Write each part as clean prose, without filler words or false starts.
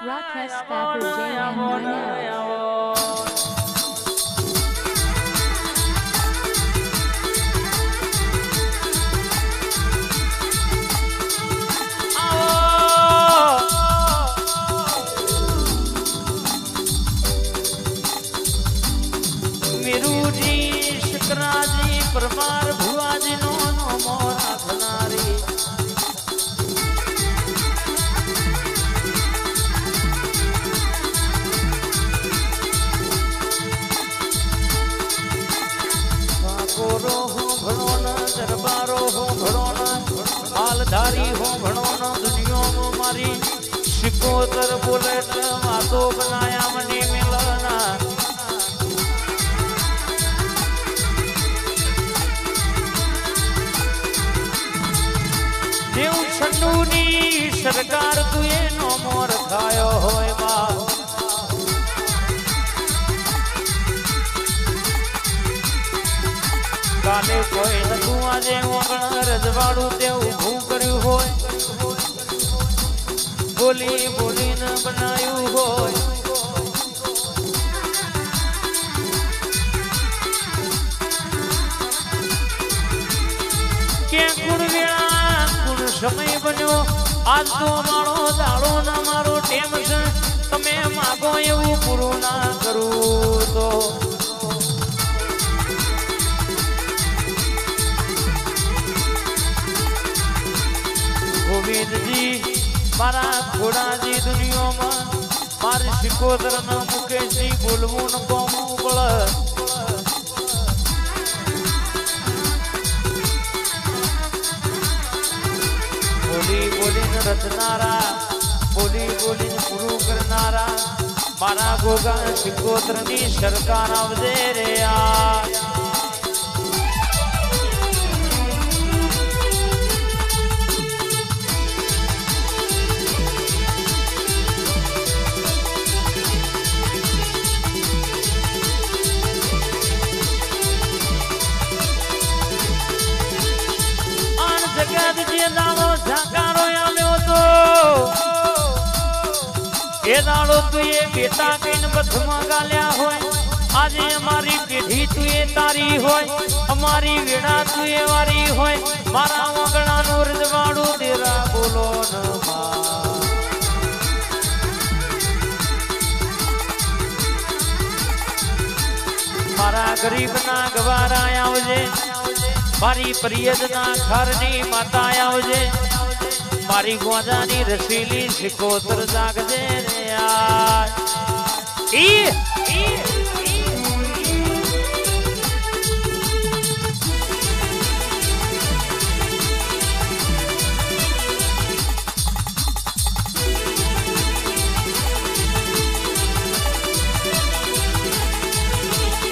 Rakesh Thakur JM Manal. શકરાજી Parmar ભુવાજી નો નમો રાખનારી ઠાકોરો હો ભણો ન દરબારો હો ભણો ન માલધારી હો ભણો ન દુનિયામાં મારી શિકોતર બોલે વાતો બનાયા મને મિલના દેવ છન્નુની સરકાર તું એનો મોર ખાયો હોય બા કાલે કોઈ નતું આજે ઓગણ રજવાડું તે ઊભું કર્યું હોય બોલી બોલીને બનાવ્યું હોય કે ગુણ વેળા સમય બન્યો આજ તો મારો દાડો ના મારો ટેમ છે તમે માગો એવું પૂરું ના કરું તો ગોવિંદજી મારા ઘોડાજી દુનિયામાં મારી શિકોતર ન મુકેશજી બોલવું ન કોમું બળ બોલી બોલીને રચનારા બોલી બોલીને પૂરું કરનારા મારા ગોગા શિકોતર ની સરકાર આવજે રે આ જગત જે દાડો ઝાકારો આવ્યો તો એ દાડો તું એ બેટા કઈને બથમાં ગાલ્યા હોય આજે અમારી પેઢી તું એ તારી હોય અમારી વેડા તું એ વારી હોય મારા વગણાનું રજવાડું તેરા બોલો ન મારા ગરીબના ગવારા આવજે મારી પરિયદના ઘરની માતા આવજે મારી ગોજાની રસીલી શિકોતર જાગજે રે યાર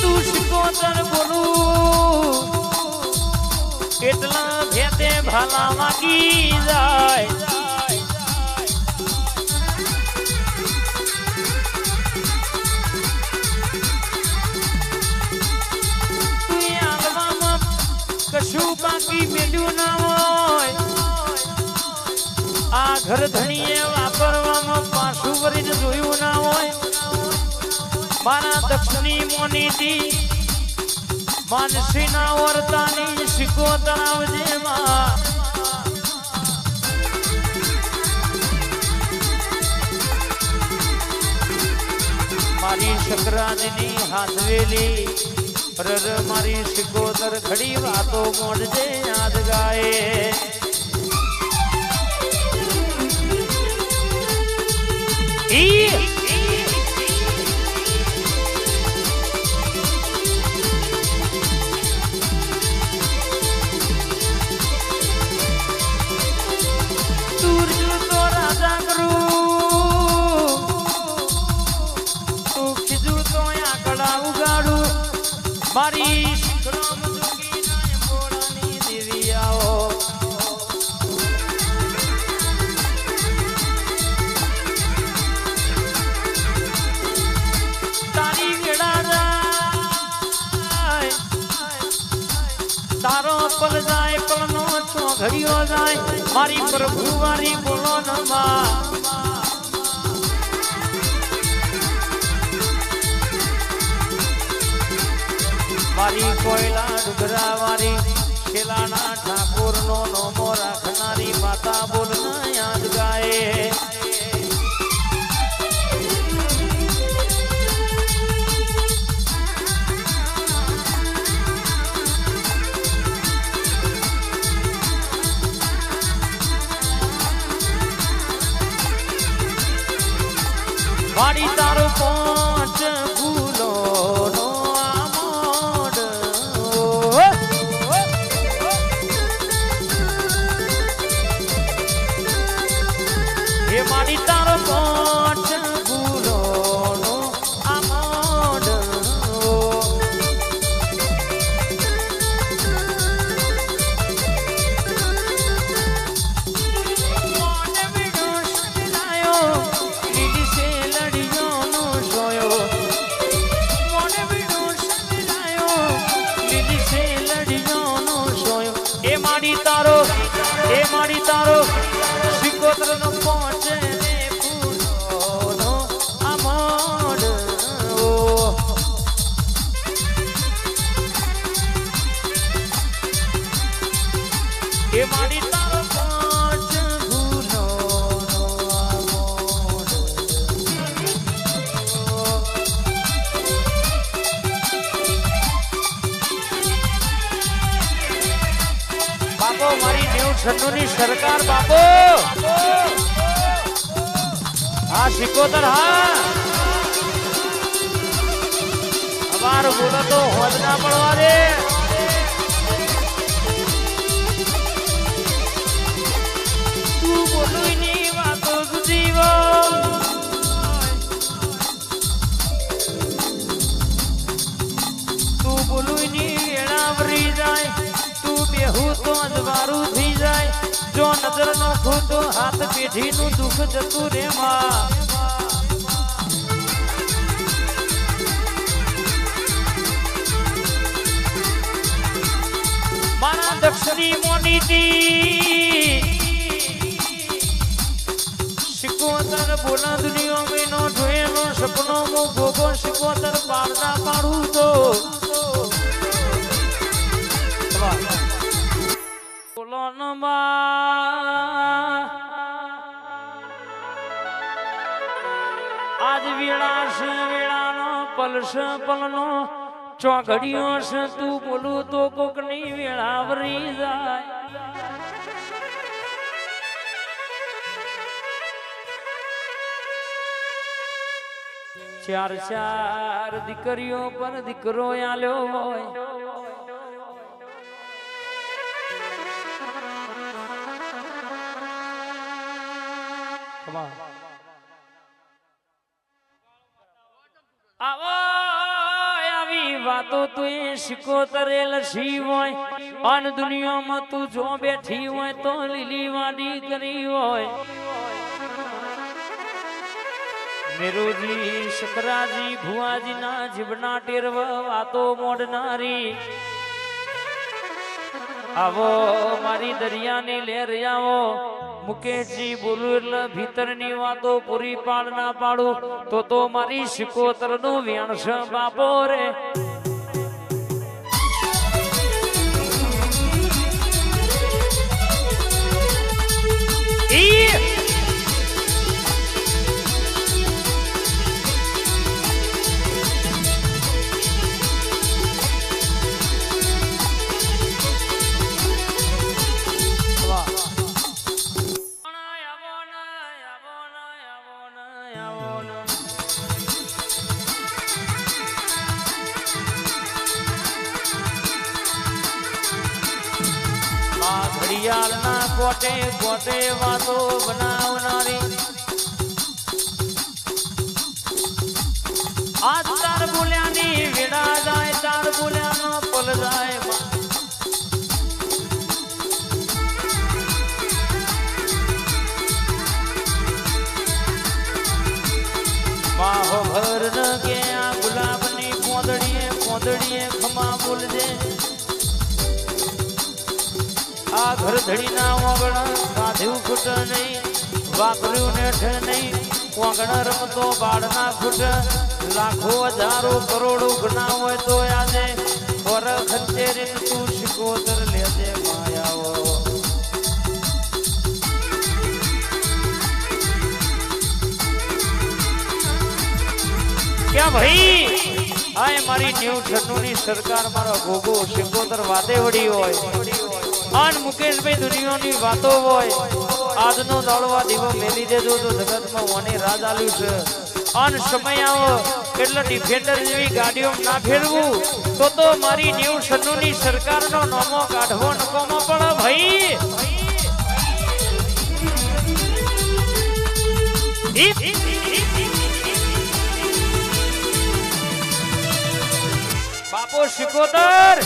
તું શિકોતર બોલું કેટલા ભેતે ભાલા માગી જાય તું આગવામાં કશું બાકી મેળ્યું ના હોય આ ઘર ધણીએ વાપરવામાં પાછું વરીને જોયું ના હોય મારા દક્ષિણી મોનીથી માનસી ના વર્તાની શિકોતર આવજે માં મારી શકરાજની હાથવેલી પર મારી શિકોતર ઘડી વાતો મોડજે યાદ ગાય મારી શિખરામ જોગી ના બોળાની દેવિયાઓ તારી વેળા જાય તારો પલ જાય પલનો છો ઘડિયો જાય મારી પ્રભુ મારી બોલો ન માં મારી કોયલા ડુગરા વાળી શેલાના ઠાકોર નો નોમો રાખનારી માતા બોલ યાદ ગાય મારી તારો પાંચ ફૂલો નો આમોડ હે મારી તારો પાંચ ફૂલો નો આમોડ મારી તારો સિકોતર નો પહોંચે ને ફૂલો નો આમોડ એ મારી તારો પાંચ ફૂલો નો આમોડ બાપો મારી 96 ની સરકાર બાપો હા સિકોતર હા અમાર બોલો તો હોદ ના પડવા દે તું બોલું ની વાતો જીવો તું બોલું ની વેળાવરી જાય બેહું તો અંધવારું થઈ જાય જો નજર નો ખોટો હાથ પેઢી નું દુઃખ જતું રે માં મારા દક્ષિણી મોનીતી સિકોતર બોલા દુનિયા મેં નો જોયેલો સપનો મો ભોગો સિકોતર પાડના પાડું તો આજ વેળાશ વેળાનો પલશ પલનો ચોઘડિયો છે તું બોલું તો કોકની વેળાવરી જાય ચાર ચાર દીકરીઓ પર દીકરો આલ્યો હોય આવી વાતો તું એ સિકોતરે લસી હોય અન દુનિયામાં તું જો બેઠી હોય તો લીલી વાડી કરી હોય મેરુજી શકરાજી ભુવાજી ના જીવના ટેરવ વાતો મોડનારી આવો મારી દરિયાની લહેર આવો મુકેશજી બોલું એટલે ભીતરની વાતો પૂરી પાડ ના પાડું તો મારી સિકોતર નું વ્યાણસ બાપો રે ઘડિયાળના કોટે કોટે વાતો બનાવનારી આજ તાર બોલ્યાની વેડા જાય તાર બોલ્યાનો પલ જાય બાહો ભર ન કે આ ગુલાબની પોદડીએ ખમા બોલજે આ ઘર ધડી ના ઓગણ કાઢ્યું ખૂટ નહીં વાપર્યું નેઠ નહીં ઓગણ રમતો બાળ ના ખૂટ લાખો હજારો કરોડો ગણા હોય તો આજે પર ખંચેરી તું શિકોતર લેજે માયાઓ ક્યાં ભાઈ આ મારી 96 ની સરકાર મારો ગોગો શિકોતર વાદેવડી હોય આન મુકેશભાઈ દુનિયાની વાતો હોય આજનો દાડવા દીવો મેલી દેજો તો જગતમાં ઓને રાજ આલ્યું છે આન સમય આવો એટલે ડિફેન્ડર જેવી ગાડીઓ ના ફેરવું તો મારી 96 ની સરકારનો નામો કાઢવો નકોમો પડે ભાઈ બાપો શિકોતર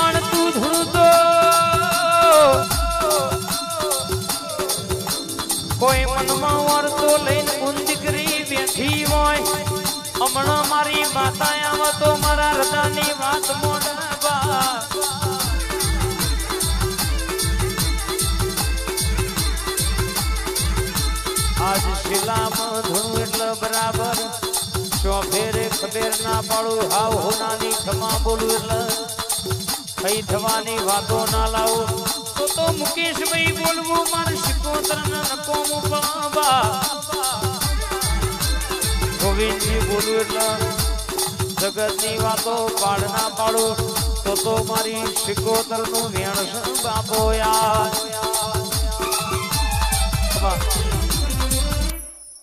અણતું ધૂળતો કોઈ મનમાં વરતો લઈને કુંદીકરી બેઠી હોય હમણાં મારી માતા આવે તો મારા હૃદયની વાત મોડવા આજ શિલામાં ધૂણું એટલે બરાબર ચોફેરે ખબેર ના પાડું હાવ હોનાની ખમા બોલું એટલે કઈ થવાની વાતો ના લાવું તો મુકેશભાઈ બોલવું મારે શિકોતર નકોમું બાબા ગોવિંદજી બોલું એટલે જગતની વાતો પાડ ના પાડું તો મારી શિકોતર નું વેણ બાપો યાર